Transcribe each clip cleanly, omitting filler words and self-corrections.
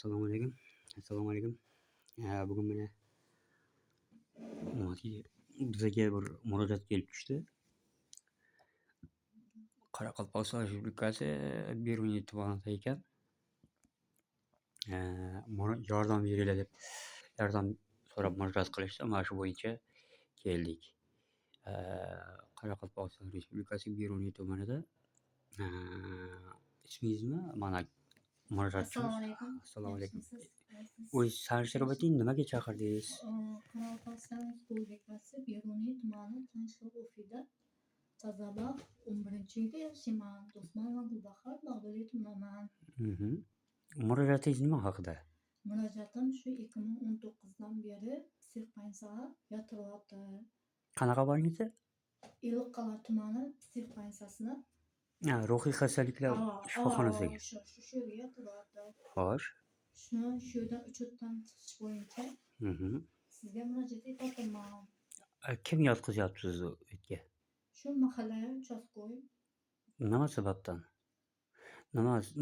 Assalomu alaykum. Assalomu alaykum. Bugun mana bizaga bir murojaat kelib tushdi. Qoraqalpog'iston Respublikasi Beruniy tumanida ekan. Yordam beringlar deb yordam so'rab murojaat qilishdi. Mana shu bo'yicha keldik. Qoraqalpog'iston Respublikasi Beruniy tumanida ismingizmi? Mana murojaatchimiz. Assalomu alaykum. O'zingiz tanishtirib o'ting, nimaga chaqirdingiz? Qoraqalpog'iston Respublikasi Beruniy tumani Tinchlik ofida Tazabaq 11-uyda yashayman. Do'stman Gulbahor Bag'dodiy tumanaman. Murojaatingiz nima haqida? Murojaatim shu 2019dan beri psixbansaga yotiryapti. Qanaqa bo'linsa? Ellikqal'a tumani psixbansasini Ruhiy xastaliklar shifoxonasiga. Shu yerga yotiryapti. Xo'sh. Shu yerdan uchetdan chiqish bo'yicha sizga murojaat etyapman. Kim yotqizyapti sizni u yerga? Shu mahalla uchastko'y. Nima sababdan?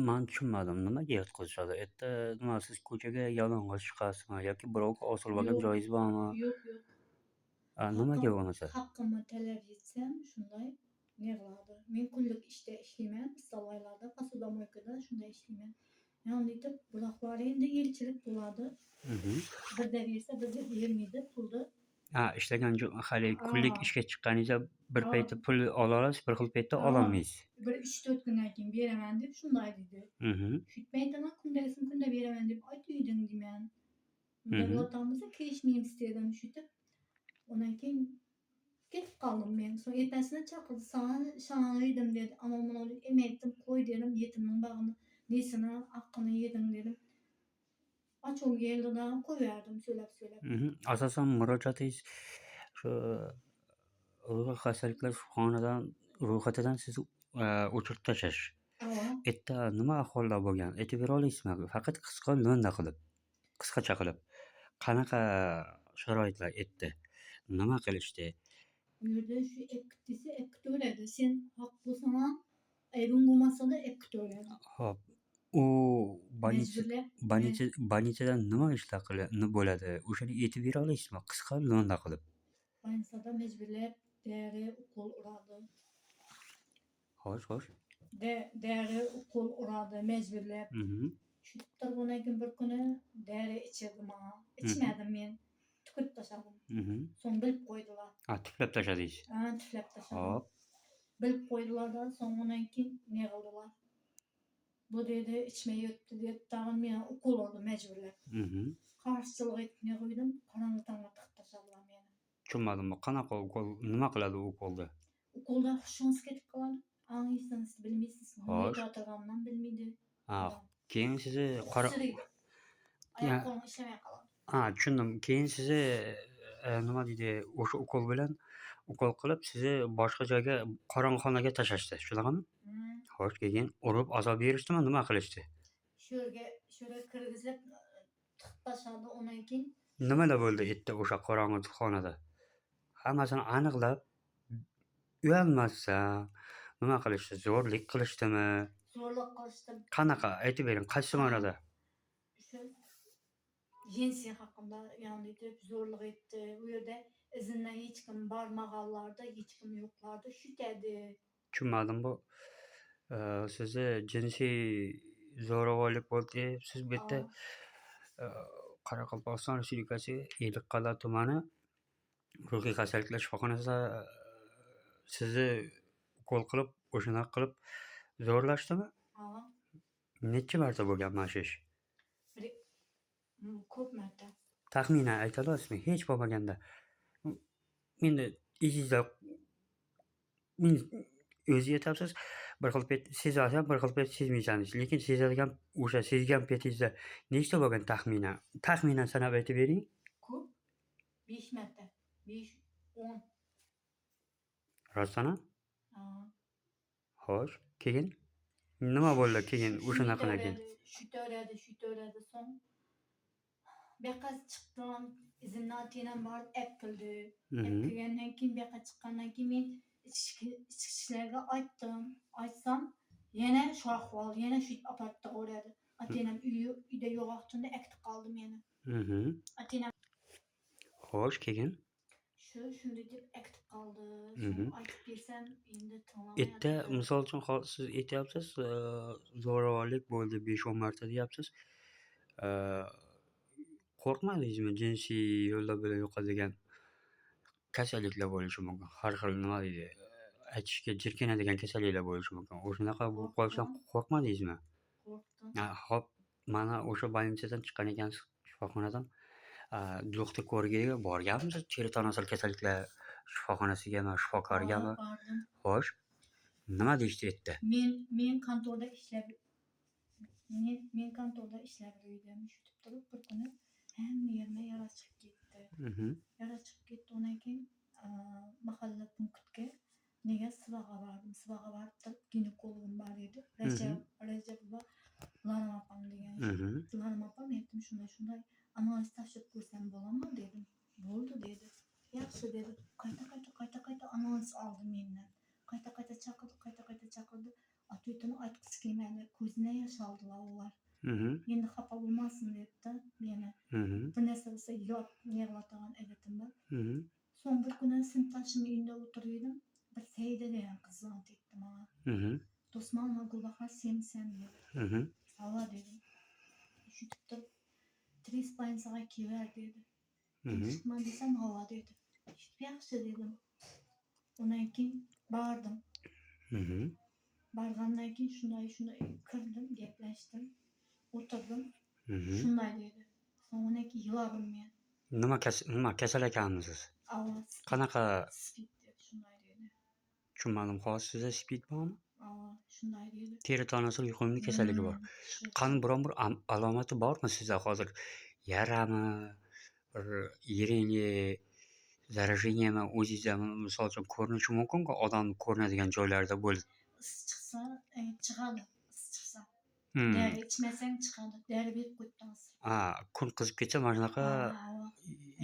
Men tushunmadim. Nimaga yotqizishadi? Erta nima siz ko'chaga yalang'och chiqasizmi yoki birovga osilib olgan joyingiz bormi? Yo'q. Nimaga bo'lmasa? Haqqimni talab etsam shunday neriladi. Men kunlik ishda ishlayman, istalaylarda, posudomoykada shunday ishlayman. Yani deb buloqlar endi elchilik bo'ladi. Birda bersa, birda bermaydi pulni. Ishlagan hali kunlik ishga chiqqaningizda bir paytda pul ola olasiz, bir xil paytda ololmaysiz. Bir 3-4 kundan keyin beraman deb shunday dedi. Shutmaydaman, kunda beraman deb aytding deyman. Bunday o'rtamizda kelishmaymiz dedim shutib. Ondan keyin ketib qoldim men. So'ng ertasiga chaqirdi, sana edim dedi. Ammo buni emaydim, qo'y dedim, yetimning bag'ini, nesini, haqqini yedim dedim. Achum keldi-da, qo'yardim so'lab. Asosan murojaatingiz shu ruhiy xastaliklar shifoxonasidan ro'yxatidan sizni o'chirib tashlash. Erta nima ahvolda bo'lgan? Aytib bera olasizmi? Faqat qisqacha qilib. Qanaqa sharoitlar etdi? Nima qilishdi? Bu yerda shu ekkitisi ekkito'radi. Sen haq bo'lsang, ayrim bo'lmasa-da ekkito'radi. Xo'p. U больницаdan nima ishlar bo'ladi? O'shani aytib bera olasizmi? Qisqa lo'nda qilib. Больницада majburlab dori ukol uradi. Xo'sh. Dori ukol uradi majburlab. Shu turgandan keyin bir kuni dori ichirdim men. İçmedim men. Tükürüp tashladim. So'ng bilib qo'ydilar. Tuflab tashladingiz. Tuflab tashladim. Hop. Bilib qo'ydilar-da, so'ng undan keyin ne qildilar? Bu dedi içmey yotdi deb tag'in men ukol urdim majburlab. Qarshichilik etib ne qo'ydim? Qorong'i tongga tiqib tashladilar meni. Tushunmadim. Qanaqa ukol? Nima qiladi u ukolda? Ukolda hushingiz ketib qoladi. Angliysiz bilmaysiz. Nima o'tirganimdan bilmaydi. Keyin sizni oyoqlarim ishlamay qoladi. Tushundim. Keyin sizni nima deydi? O'sha ukol bilan ukol qilib sizni boshqa joyga qorong'ixonaga tashlashdi. Shunaqami? Xo'sh, keyin urib azob berishdimi? Nima qilishdi? Shu yerga kirgizib tiqib tashladi. Undan keyin nimalar bo'ldi erta o'sha qorong'i xonada? Hammasini aniqlab uyalmasdan nima qilishdi? Zo'rlik qilishdimi? Zo'rlik qilishdi. Qanaqa? Aytib bering, qaysi marada? Shu jinsiy haqida yani deb zo'rlik etdi. U yerda izindan hech kim bormaganlarda, hech kim yo'qlarda shutadi. Tushunmadim bu. Sizni jinsiy zo'ravonlik bo'ldi. Siz bu yerda Qoraqalpog'iston Respublikasi Ellikqal'a tumani ruhiy xastaliklar shifoxonasida sizni ukol qilib, o'shanaqa qilib zo'rlashdimi? Necha marta bo'lgan mana shu ish? Ko'p marta. Taxminan ayta olasizmi? Hech bo'lmaganda. Endi izingizda o'zi aytasiz, bir xil payt sezasiz, bir xil payt sezmaysiz. Lekin sezadigan o'sha sezgan paytingizda nechta bo'lgan taxminan? Taxminan sanab aytib bering. Ko'p. 5 marta. 5-10. Rostdan? Xo'sh, keyin nima bo'ldi keyin o'shanaqadan keyin? Shutöradi so'ng bu yoqqa chiqdim, izimdan tenam borib epkildi. Epkilgandan keyin bu yoqqa chiqqandan keyin men ichki ishlarga aytsam yana shu ahvol, yana shu aparatda o'radi. Atenam uyda yo'qoqtunda ektik qoldi meni. Atenam Xo'sh, keyin? shunday deb ektik qoldi. Mhm. So'ng aytib bersam endi Erta, tinglamayapti. misol uchun siz aytyapsiz, zo'ravonlik bo'ldi 5-10 marta deyapsiz. Qo'rqmadingizmi jinsiy yo'llar bilan yuqadigan kasalliklar bo'lishi mumkin. Har xil nima deydi, aytishga jirkanadigan kasalliklar bo'lishi mumkin. O'shanaqa bo'lib qolishdan qo'rqmadingizmi? Qo'rqdim. Hop, mana o'sha больницаdan chiqqan ekansiz, shifoxonadan. Do'xtir ko'rigiga borganmisiz? Teri tanosil kasalliklar shifoxonasigami, shifokorigami? Bordim. Xo'sh, nima deyishdi erta? Men kontorda ishlab yurdim. Shutib turib bir kuni hamma yerimga yara chiqib ketdi. Yara chiqib ketdi. Undan keyin mahalla punktga nega Sivaga bordim. Sivaga borib turib ginekologim bor edi. Rajabova Lola opam degan. Lola opam aytdim shunday analiz tashib ko'rsam bo'ladimi dedim. Bo'ldi dedi. Yaxshi dedi. Qayta analiz oldi mendan. Qayta chaqirdi. Atuytini aytqisi kelmadi. Ko'zidan yosh oldilar ular. Endi xafa bo'lmasin debdi meni. Bir narsa bo'lsa yig'lataman edim bor. So'ng bir kuni sinfdoshimning uyida o'tirdim. Bir Saida degan qiz aytdi menga. Do'stman Gulbahor senmisan dedi. Havo dedim. Shutib turib 3,5 soat kelver dedi. Chiqman desam havo dedi. Yaxshi dedim. Undan keyin bordim. Borgandan keyin shunday kirdim, gaplashdim, o'tirdim. Shunday dedi. So'ng undan keyin yig'ladim men. Nima kasal ekanmisiz? Qanaqa? Spid deb shunday dedi. Tushunmadim. Hozir sizda spid bormi? Shunday dedi. Teri tanosil yuqumli kasalligi bor. Qani biron bir alomati bormi sizda hozir? Yarami, bir yiringlik, заражениеmi o'zingizdami misol uchun ko'rinishi mumkin-ku odam ko'rinadigan joylarda bo'lib. Chiqsa, chiqadi. Chiqsa. Dori ichmasang chiqadi. Dori berib qo'yibmiz. Kun qizib ketsa mana shunaqa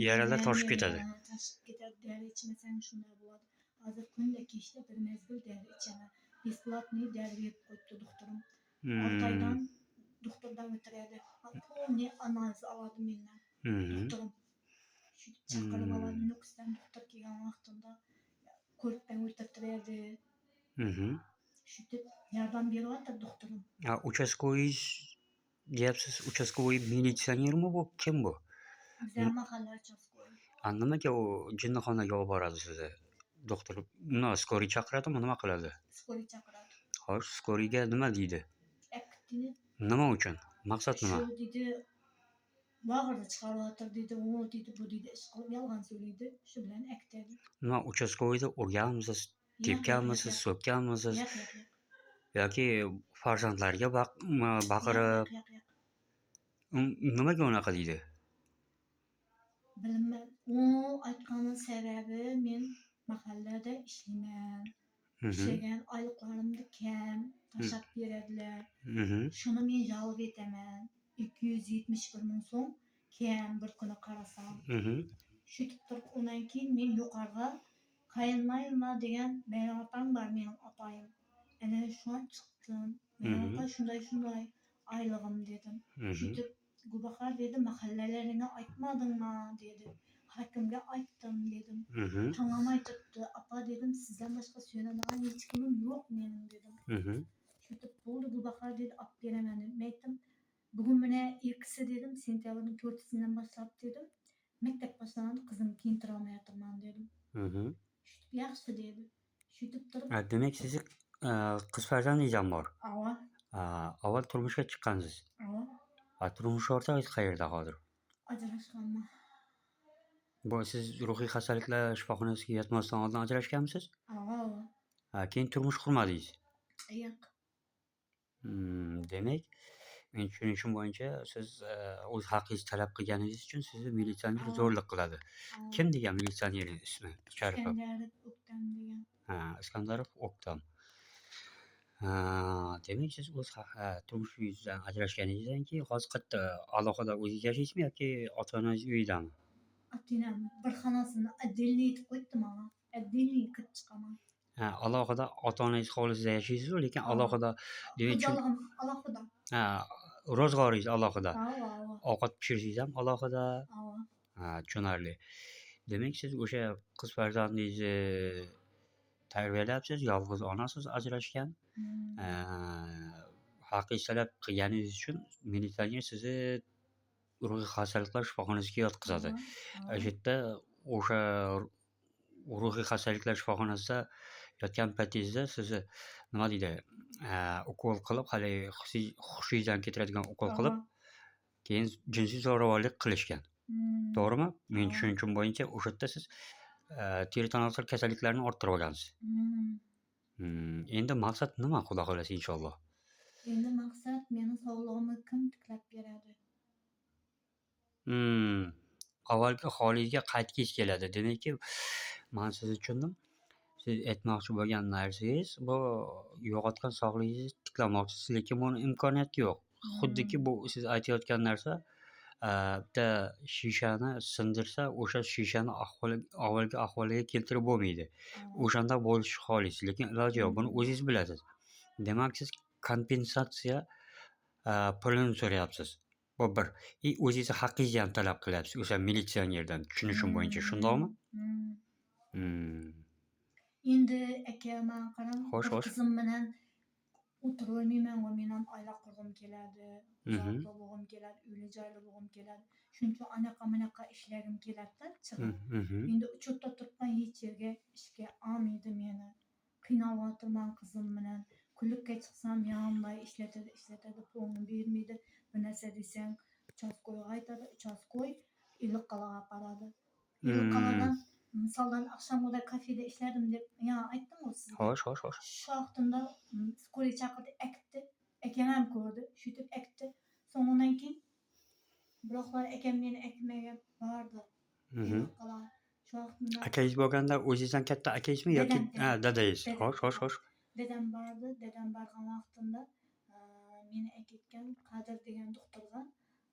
yaralar toshib ketadi. Toshib ketadi. Dori ichmasang shunday bo'ladi. Hozir kunda kechda bir mezgil dori ichaman. Бесплатный dori berib qo'yibdi doktorim. 6 oydan doktordan o'tiradi. Полный analiz oladi mendan. Doktorim. Shu chaqirib oladi. Nukusdan doktor kelgan vaqtimda ko'rikdan o'tirtiradi. Shutib yordam beryapti doktorim. Uchastkovoy deyapsiz. Uchastkovoy militsionermi bu? Kim bu? Bizlar mahalla uchastkovoy. Nimaga u jinnixonaga olib boradi sizni? Doktor nima skoriy chaqiradimi, nima qiladi? Skoriy chaqiradi. Xo'sh, skoriyga nima deydi? Nima uchun? Maqsad nima? Shu dedi, bag'rida chiqaryapti dedi, u dedi, bu dedi, ish qilib yolg'on so'raydi. Shu bilan aktardi. Nima uchastkovoyda urganmisiz, tepganmisiz, so'kkanmisiz? Yoki farzandlarga baqirib? Nimaga unaqa deydi? Bilmayman. U aytgani sababi men mahallada ishlayman. Ishlagan oyliqlarimni kam tashab beradilar. Shuni men jalb etaman. 271 ming so'm kam bir kuni qarasam. Shutib turib undan keyin men yuqoriga qayinmayma degan Meral opam bor, mening opayim. Ana shu chiqdim. Meral opa shunday oylig'im dedim. Shutib Gulbahor dedi, mahallalaringga aytmadingmi dedi. Hakimga aytdim dedim. Tamam aytibdi. Apa dedim, sizdan boshqa suyanadigan hech kimim yo'q mening dedim. Shutib bo'ldi Gulbahor dedi, olib beraman dedim. Men aytdim, bugun mana 2si dedim, sentyabrning 4-sidan boshlab dedim. Maktab boshlanadi, qizimni kiyintira olmayapman dedim. Shutib yaxshi dedi. Shutib turib. Demak, sizni qiz farzandingiz ham bor. Avval turmushga chiqqansiz. Turmush o'rtog'ingiz qayerda hozir? Ajrashganman. Bu siz ruhiy xastaliklar shifoxonasiga yotmasdan oldin ajrashganmisiz? Keyin turmush qurmadingiz? Yo'q. Demak, men tushunishim bo'yicha siz o'z haqqingizni talab qilganingiz uchun sizni militsioner zo'rlik qiladi. Kim degan militsionerning ismi? Sharifov. Iskandarov O'ktam degan. Iskandarov O'ktam. Demak, siz o'z turmushingizdan ajrashganingizdan keyin hozir qayerda alohida o'zingiz yashaysizmi yoki ota-onangiz uyidami? Ota-onam bir xonasini отдельный etib qo'yibdi menga. Отдельный kirib chiqaman. Alohida ota-onangiz hovlisida yashaysiz-ku, lekin alohida demak alohida. ro'zg'oringiz alohida. Ava, ava, Ovqat pishirsangiz ham alohida. ava. Tushunarli. Demak, siz o'sha qiz farzandingizni tarbiyalayapsiz, yolg'iz onasiz ajrashgan. Haqqingiz talab qilganingiz uchun militsioner sizni ruhiy xastaliklar shifoxonasiga yotqizadi. O'sha yerda o'sha ruhiy xastaliklar shifoxonasida yotgan paytingizda sizni nima deydi, ukol qilib, haligi hushingizdan ketiradigan ukol qilib, keyin jinsiy zo'ravonlik qilishgan. To'g'rimi? Men tushunchim bo'yicha o'sha yerda siz teri tanosil kasalliklarini orttirib olgansiz. Endi maqsad nima, xudo xohlasa, inshaalloh? Endi maqsad meni sog'lig'imni kim tiklab beradi? Avvalgi holingizga qaytgingiz keladi. Demakki, men sizni tushundim. Siz aytmoqchi bo'lgan narsangiz bu yo'qotgan sog'lig'ingizni tiklamoqchisiz, lekin buni imkoniyati yo'q. Xuddiki bu siz aytayotgan narsa bitta shishani sindirsa, o'sha shishani avvalgi ahvoliga keltirib bo'lmaydi. O'shanda bo'lish xolis, lekin iloji yo'q. Buni o'zingiz bilasiz. Demak, siz kompensatsiya pulini so'rayapsiz. Bu bir. O'zingizni haqqingizni ham talab qilyapsiz o'sha militsionerdan. Tushunishim bo'yicha shundoqmi? Endi aka, men qarang, Xo'sh, xo'sh. qizim bilan o'tirolmayman, men ham oila qurg'im keladi, uzoqda bo'lg'im keladi, uyli joyli bo'lg'im keladi. Shuning uchun anaqa ishlagim keladi-da, chiqib. Endi uchirda turibman, hech yerga ishga olmaydi meni. Qiynalyapman qizim bilan. Klubga chiqsam yanimda ishlatadi, pulni bermaydi. Bir narsa desang, uchastkoyga aytadi, uchastkoy iliqqalaga qaradi. Iliqqaladan misoldan akşamda kafede ishladim deb aytdim-ku sizga. Xo'sh. Shu vaqtimda skoriy chaqirdi, akitdi. Akam ham ko'rdi, shutib akitdi. So'ndan keyin biroqlar akam meni akmaga bordi. Shu vaqtimda Akangiz bo'lganda o'zingizdan katta akangizmi yoki dadangiz? Xo'sh. Dadam bordi. Dadam borgan vaqtimda meni akitgan Qadir degan doktorga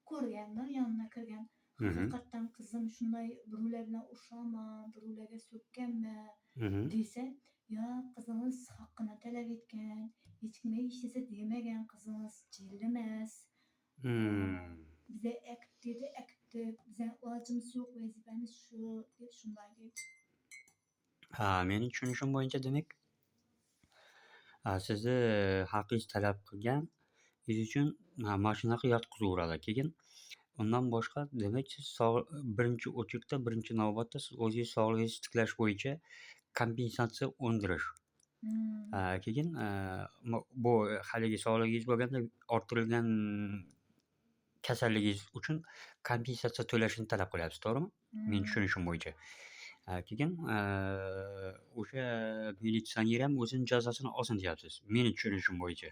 ko'rganda, yonina kirgan. Haqiqatdan qizim shunday birovlar bilan urushama, birovlarga so'kkanmi desa, yo qizingiz haqqini talab etgan, hech kimga hech narsa demagan, qizingiz jil emas. Biza akitdi, biza ilojimiz yo'q, vazifamiz shu deb shunday dedi. Mening tushunishim bo'yicha demak, sizni haqqingiz talab qilgan uchun mashinaga yotqizaveradi. Keyin undan boshqa demak siz birinchi o'chirda, birinchi navbatda siz o'zingiz sog'lig'ingizni tiklash bo'yicha kompensatsiya undirish. Keyin bu haligi sog'lig'ingiz bo'lganda orttirilgan kasalligingiz uchun kompensatsiya to'lashni talab qilyapsiz, to'g'rimi? Men tushunishim bo'yicha. Keyin o'sha militsioner ham o'zini jazosini olsin deyapsiz. Meni tushunishim bo'yicha.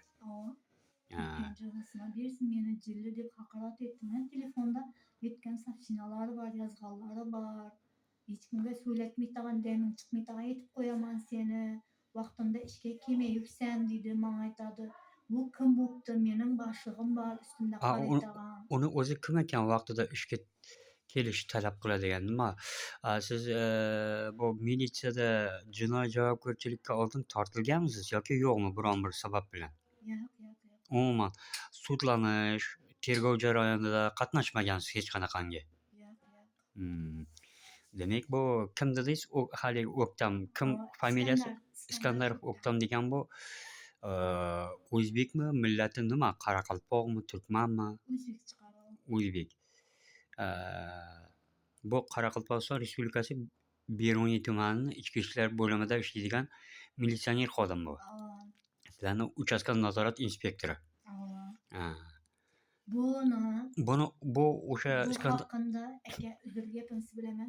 Jazosini bersin, meni jilli deb haqorat etdi. Men telefonda aytgan safsinalari bor, yozganlari bor. Hech kimga so'zlatmaydigan, damin chiqmaydigan aytib qo'yaman seni. Vaqtimda ishga kelmay yursan deydi, menga aytadi. Bu kim bo'pti? Mening boshlig'im bor, ustimda qaraydigan. Uni o'zi kim ekan vaqtida ishga kelish talab qiladigan? Nima? Siz bu militsiyada jinoiy javobgarchilikka oldin tortilganmisiz yoki yo'qmi biron bir sabab bilan? Yo'q. Umuman sudlanish, tergov jarayonida qatnashmagansiz hech qanaqangi? Yo'q. Demak, bu kim dedingiz? Haligi O'ktam, kim familiyasi? Iskandarov O'ktam degan bu o'zbekmi, millati nima? Qoraqalpoqmi, turkmanmi? O'zbek chiqadi. O'zbek. Bu Qoraqalpog'iston Respublikasi Beruniy tumanining ichki ishlar bo'limida ishlaydigan militsioner xodim bu. Sizlarning uchastka nazorat inspektori. Bu o'sha haqida aka uzr gapingizni bilaman.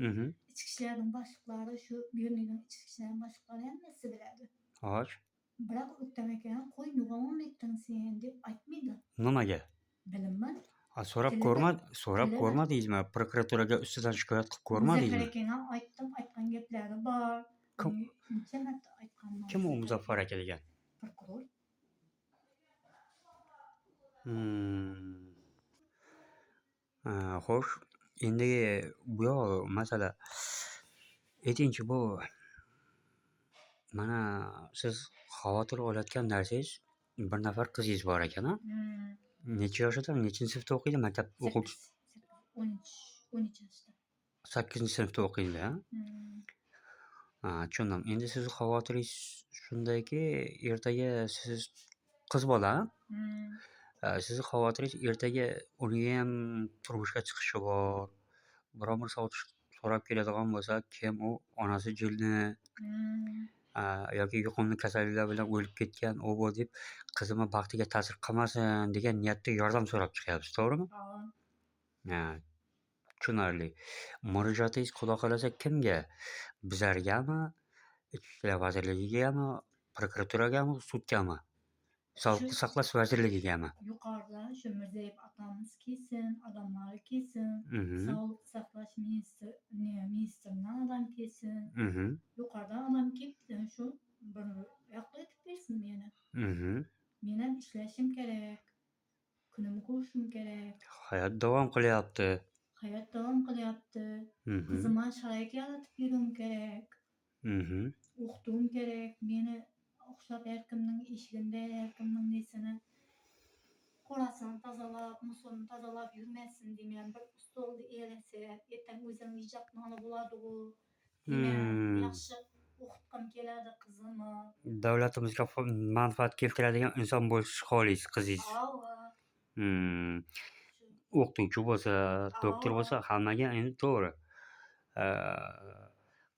Ichki ishlarning boshliqlari shu Beruniyning ichki ishlar boshliqlari hammasi biladi. Xo'sh. Biroq O'ktam aka qo'y nug'on etding sen deb aytmaydi. Nimaga? Bilmayman. So'rab ko'rmadingizmi? Prokuraturaga ustidan shikoyat qilib ko'rmadingizmi? Muzaffar akaga aytgan gaplari bor. Necha marta aytganman. Kim u Muzaffar aka degan? Prokuror. Xo'sh, endi bu yoq masala. Aytingchi, bu mana siz xavotir olayotgan narsangiz bir nafar qizingiz bor ekan-a? Necha yoshida? Nechinchi sinfda o'qiydi? Maktab o'quvchisi 13 yaşda. 8-sinfda sinfda o'qiydi, ha? Tushundim. Endi sizni xavotiringiz shundaki, ertaga siz qiz bola, sizni xavotiringiz ertaga uniyam turmushga chiqishi bor. Biron bir savol so'rab keladigan bo'lsa, kim u? Onasi jinni, yoki yuqumli kasalliklar bilan o'lib ketgan, u bu deb qizimni baxtiga ta'sir qilmasin degan niyatda yordam so'rab chiqyapsiz, to'g'rimi? Tushunarli. Murojaatingiz xudo xohlasa kimga? Bizlargami? Ichki ishlar vazirligigami? Prokuraturagami? Sudgami? Sog'liqni saqlash vazirligigami? Yuqorida shu Mirziyoyev otamiz kelsin, odamlari kelsin, Mhm. sog'liqni saqlash ministridan odam kelsin. Mhm. Yuqoridan odam kelibdi, shu bir yoqqa aytib bersin meni. Mhm. Men ham ishlashim kerak, kunimni ko'rishim kerak, Hayot davom qilyapti. hayot davom qilyapti. Mhm. Qizimga sharoit yaratib berishim kerak, Mhm. o'qituvim kerak. Meni o'xshab har kimning eshigida, har kimning nesini qorasini tozalab, musulni tozalab yurmasin degan bir ustolni elasa, ertaga o'zim ijodxona bo'ladi-ku degan yaxshi o'qitgim keladi qizimni. Davlatimizga manfaat keltiradigan inson bo'lishi xohlaysiz qizingiz. O'qituvchi bo'lsa, doktor bo'lsa, hammaga endi to'g'ri.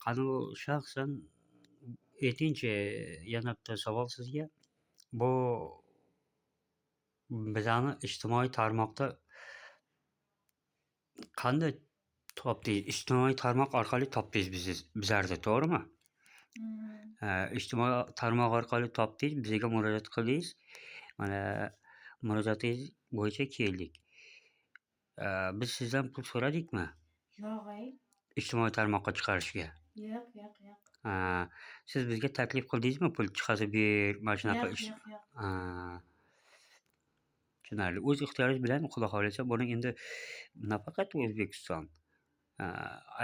Qani shaxsan aytingchi, yana bitta savol sizga. Bu bizani ijtimoiy tarmoqda qanday topdingiz? Ijtimoiy tarmoq orqali topdingiz bizlarni, to'g'rimi? Ijtimoiy tarmoq orqali topdingiz, bizga murojaat qildingiz. Mana murojaatingiz bo'yicha keldik. Biz sizdan pul so'radikmi? Yo'q, Ijtimoiy tarmoqqa chiqarishga? yo'q. Siz bizga taklif qildingizmi? Pul chiqazib ber, mana shunaqa ish. Yo'q. Tushunarli. O'z ixtiyoringiz bilan xudo xohlasa buni endi nafaqat O'zbekiston,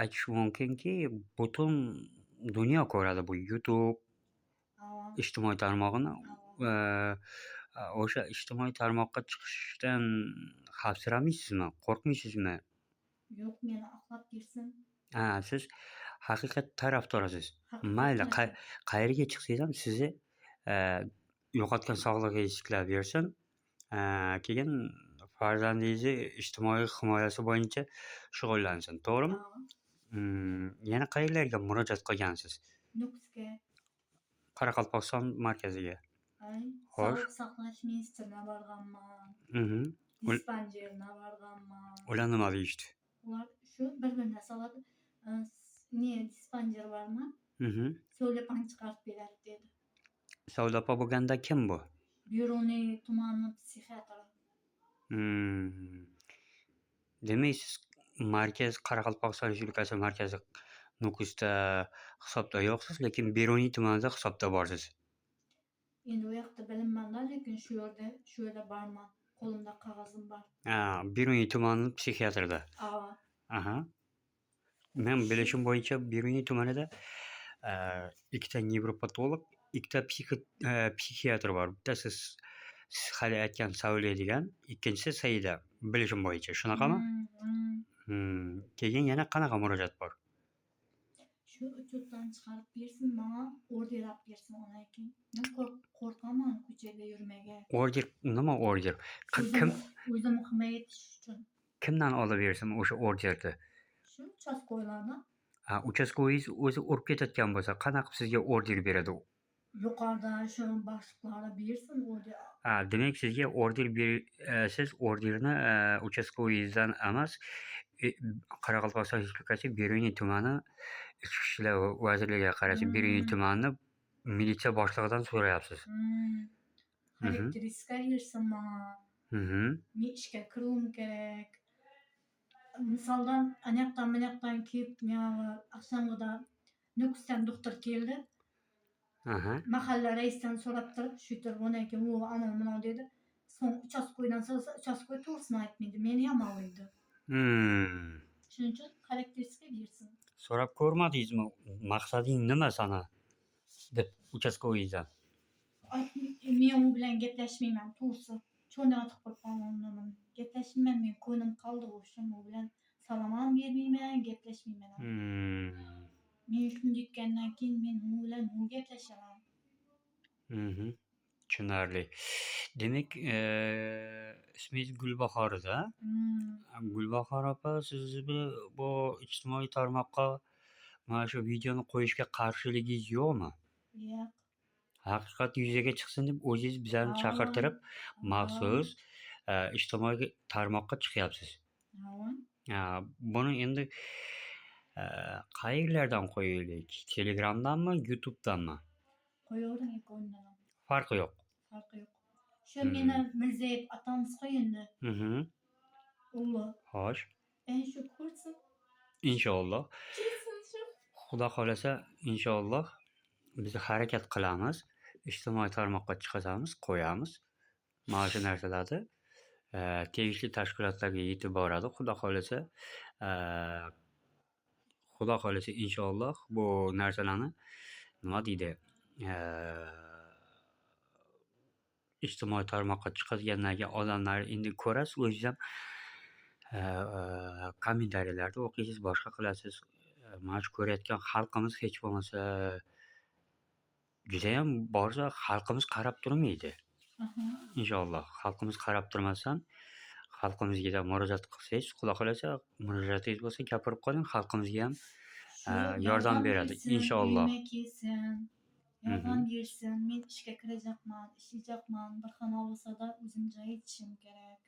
aytish mumkinki, butun dunyo ko'radi bu YouTube ijtimoiy tarmog'ini. O'sha ijtimoiy tarmoqqa chiqishdan xavfsiramaysizmi? Qo'rqmaysizmi? Yo'q, meni oqlab bersin. Siz haqiqat tarafdorisiz. Haqiqat Mayli, tarafdor. qayerga chiqsangiz ham sizni yo'qotgan sog'lig'ingizni tiklab bersin. Keyin farzandingizni ijtimoiy himoyasi bo'yicha shug'ullansin, to'g'rimi? Yana qayerlarga murojaat qilgansiz? Nukusga, Qoraqalpog'iston markaziga. sog'liqni saqlash ministrina borganman, dispanjerna borganman. Ular nima deyishdi? Ular shu bir-birine saladi. Ne dispanjer bormi? So'lapani chiqarib beradi dedi. Savdopa bo'lganda kim bu? Byuroniy tumani psixiatri. Demak, siz markaz Qoraqalpog'iston Respublikasi markazi Nukusda hisobda yo'qsiz, lekin Beruniy tumanida hisobda borsiz. Endi u yoqda bilinmanda, lekin shu yerda borman. Qo'limda qog'ozim bor. Beruniy tumani psixiatrida. Men bilishim bo'yicha Beruniy tumanida ikkita nevropatolog, ikkita psixiatr bor. Bittasi siz hali aytgan Savliya degan, ikkinchisi Saida. Bilishim bo'yicha shunaqami? Keyin yana qanaqa murojaat bor? Shu uchdan chiqarib bersin, menga order olib bersin ondan keyin. Men qo'rqaman ko'chada yurmaga. Order, nima order? Kim o'zimni himoya etish uchun. Kimdan olib bersin o'sha orderni? Shu uchastkoylardan. Uchastkoyingiz o'zi urib ketayotgan bo'lsa, qanaqa sizga order beradi u? Yuqoridan shu boshliqlari bersin order. Demak, sizga order siz orderni uchastkoyingizdan emas, Qoraqalpog'iston Respublikasi Beruniy tumani Ichki ishlar vazirligiga qarashli Beruniy tumani militsiya boshlig'idan so'rayapsiz. Xarakteristika bersin menga. Men ishga kiruvim kerak. Misoldan anayoqdan kelib, oqshomgida Nukusdan doktor keldi. Mahalla raisidan so'rab turib, shu turib undan keyin u ana dedi. So'ng uchastkoydan so'rasa, uchastkoy to'g'risini aytmaydi, meni yomonlaydi. Shuning uchun xarakteristika bersin. So'rab ko'rmadingizmi? Maqsading nima sana? Deb uchastkoyingizdan. Men u bilan gaplashmayman, to'g'risi. Şonu atıp bakmamam. Gepleşmem men koynum kaldı oşum o bilen salamam bermeymen, gepleşmeymen. Men şunu ditkenden keyin men u bilen u gepleşemem. Tushunarli. Demak, ismingiz Gulbahor-da? Gulbahor opa, sizni bu ijtimoiy tarmoqqa mana shu videoni qo'yishga qarshiligingiz yo'qmi? Yo'q. Haqiqat yuzaga chiqsin deb o'zingiz bizlarni chaqirtirib, maxsus ijtimoiy tarmoqqa chiqyapsiz. Buni endi qayerlardan qo'yaylik? Telegramdanmi, YouTube'danmi? Qo'yavering ikkovidan. Farqi yo'q. Farqi yo'q. Shu meni Mirzayev atamiz qo'yindi. Ullo. Xo'sh. Shu ko'rsin. Inshaalloh. Xudo xolasa, inshaalloh biz harakat qilamiz. Ijtimoiy tarmoqqa chiqazamiz, qo'yamiz. Mana shu narsalarni tegishli tashkilotlarga yetib boradi. Xudo xolasa inshaalloh bu narsalarni nima deydi? Ijtimoiy tarmoqqa chiqazgandan keyin odamlar endi ko'rasiz, o'zingiz ham kommentariyalarda o'qiysiz, boshqa qilasiz. Mana shu ko'rayotgan xalqimiz hech bo'lmasa judayam borsa xalqimiz qarab turmaydi. Inshaalloh xalqimiz qarab turmasdan xalqimizga murojaat qilsangiz, Xudo xolasa murojaatingiz bo'lsa gapirib qoling, xalqimizga ham yordam beradi inshaalloh. Yordam bersin. Men ishga kirajaqman, ishlayjaqman. Bir xona bo'lsa-da o'zim joy yetishim kerak.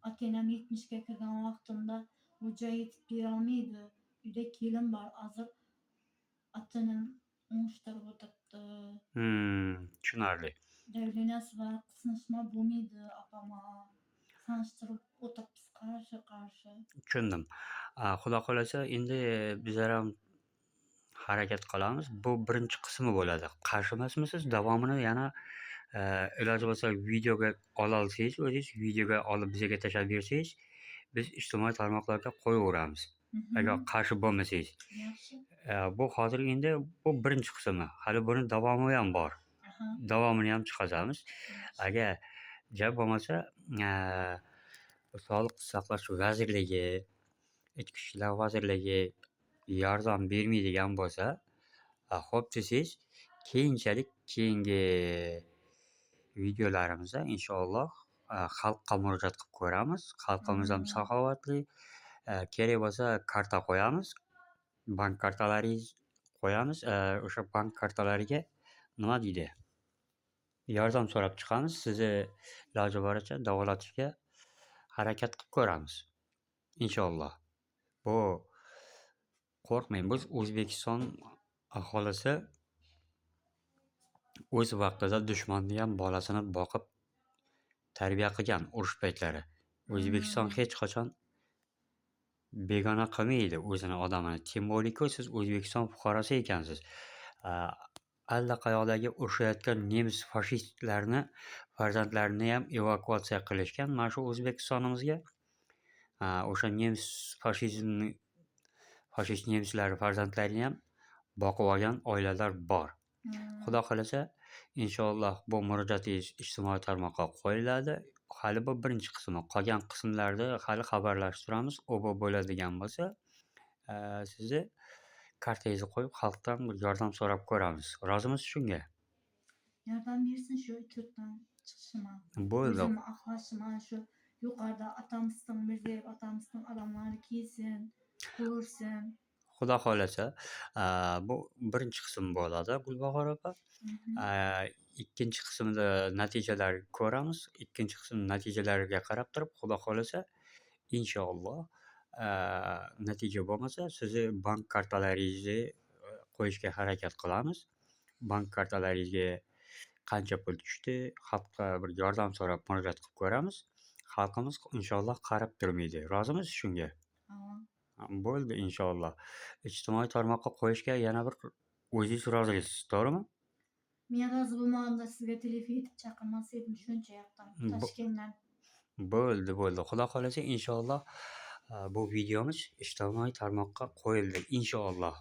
Ota-onam 70 ga kirgan vaqtimda bu joy yetib bera olmaydi. Uyda kelin bor, hozir ota-onam o'ngishtirib o'tiribdi. Tushunarli. Davleniyasi va qisnashma bo'lmaydi opama. Sanishtirib o'tiribmiz qarshi. Tushundim. Xudo xolasa endi bizlar ham harakat qilamiz. Bu birinchi qismi bo'ladi. Qarshi emasmisiz? Davomini yana iloji bo'lsa videoga ola olsangiz, o'zingiz videoga olib bizga tashlab bersangiz, biz ijtimoiy tarmoqlarga qo'yaveramiz. Agar qarshi bo'lmasangiz. Yaxshi. Bu hozir endi bu birinchi qismi. Hali buni davomi ham bor. Davomini ham chiqazamiz. Agar gap bo'lmasa, Sog'liqni saqlash vazirligi, Ichki ishlar vazirligi yordam bermaydigan bo'lsa, xo'p desangiz, keyinchalik keyingi videolarimizda inshaalloh xalqqa murojaat qilib ko'ramiz. Xalqimiz ham saxovatli. Kerak bo'lsa karta qo'yamiz. Bank kartalaringiz qo'yamiz. O'sha bank kartalariga nima deydi? Yordam so'rab chiqamiz. Sizni iloji boricha davolatishga harakat qilib ko'ramiz. Inshaalloh. Bu qo'rqmang, biz O'zbekiston aholisi o'z vaqtida dushmanni ham bolasini boqib tarbiya qilgan urush paytlari. O'zbekiston hech qachon begona qilmaydi o'zini odamini. Tim bo'liko siz O'zbekiston fuqarosi ekansiz. Allaqayoqdagi urushayotgan nemis fashistlarni farzandlarini ham evakuatsiya qilishgan. Mana shu O'zbekistonimizga o'sha nemis fashist nemislar farzandlarini ham boqib olgan oilalar bor. Xudo xolasa inshaalloh bu murojaatingiz ijtimoiy tarmoqqa qo'yiladi. Hali bu birinchi qismi. Qolgan qismlarda hali xabarlashtiramiz. U bo'ladigan bo'lsa, sizni kartangizni qo'yib xalqdan yordam so'rab ko'ramiz. Rozimisiz shunga? Yordam bersin shu to'rtdan chiqishima. Bo'ldi. O'zimni aqlashima shu yuqorida atamizning Mirzayev atamizning odamlari kelsin, ko'rsin. Xudo xolasa, bu birinchi qism bo'ladi, Gulbahor opa. Ikkinchi qismda natijalar ko'ramiz. Ikkinchi qism natijalariga qarab turib, Xudo xolasa, inshaalloh natija bo'lmasa, sizni bank kartalaringizni qo'yishga harakat qilamiz. Bank kartalaringizga qancha pul tushdi, xalqqa bir yordam so'rab murojaat qilib ko'ramiz. Xalqimiz inshaalloh qarab turmaydi. Rozimisiz shunga? Bo'ldi inshaalloh. Ijtimoiy tarmoqqa qo'yishga yana bir o'zingiz rozisiz, to'g'rimi? Men rozi bo'lmaganimda sizga telefon etib chaqirmas edim shuncha yoqdan, Toshkentdan. Bo'ldi. Xudo xolasa inshaalloh bu videomiz ijtimoiy tarmoqqa qo'yildi inshaalloh.